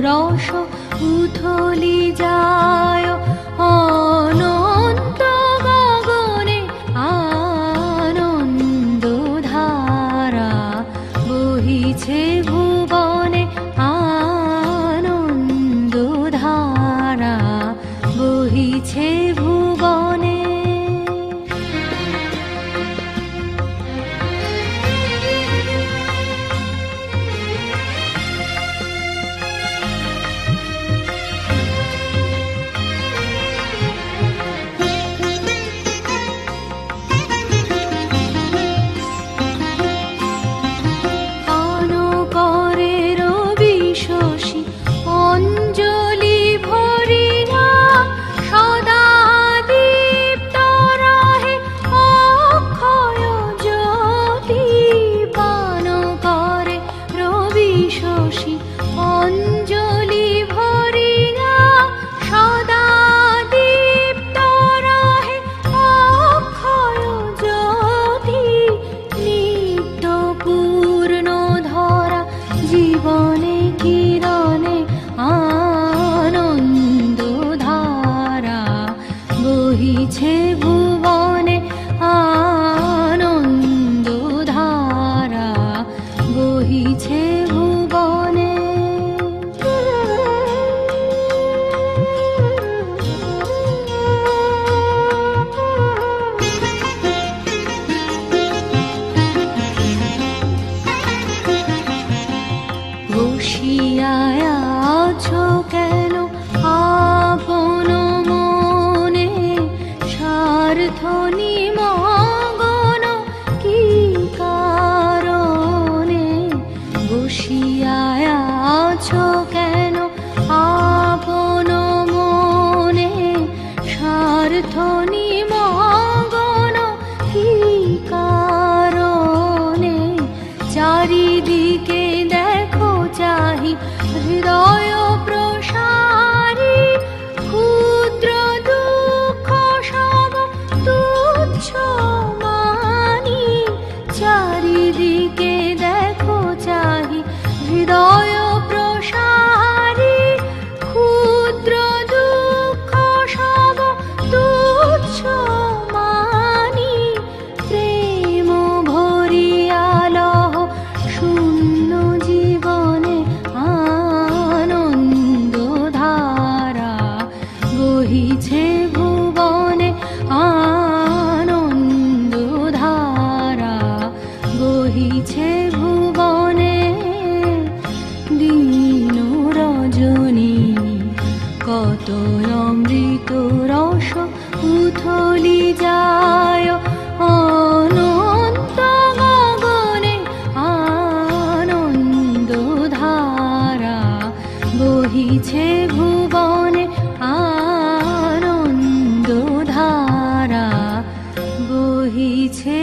রস উথলি যায় অনন্ত গগনে, আনন্দ ধারা বহিছে ভুবনে, আনন্দ ধারা বহিছে ভুবনে। অঞ্জলি ভরিয়া সদা দীপ্ত রহে অক্ষয় জ্যোতি, পান করে রবি শশী অঞ্জলি ভরিয়া সদা দীপ্ত রহে অক্ষয় জ্যোতি, নিত্য পূর্ণ ধরা জীবনে কিরণে, আনন্দ ধারা বহিছে ভুবনে, আনন্দ ধারা বহিছে ভুবনে। বসিয়া আছো কেন আপন মনে, স্বার্থ নিমগ্ন কি কারণে? বসিয়া আছো কেন আপন মনে, স্বার্থ নিমগ্ন কি কারণে? চারিদিকে দেখো চাহি হৃদয় প্রসারী, ক্ষুদ্র দুঃখ সব তুচ্ছ মানি। চারিদিকে দেখো চাহি হৃদয় প্রসারী, ক্ষুদ্র দুঃখ সব তুচ্ছ মানি। প্রেম ভরিয়া লহ শূন্য জীবনে, আনন্দ ধারা বহিছে ভুবনে, আনন্দ ধারা বহিছে ভুবনে। দিন রজনী কত অমৃত রস উথলি যায় অনন্ত গগনে, আনন্দ ধারা বহিছে ভুবনে, আনন্দ ধারা বহিছে।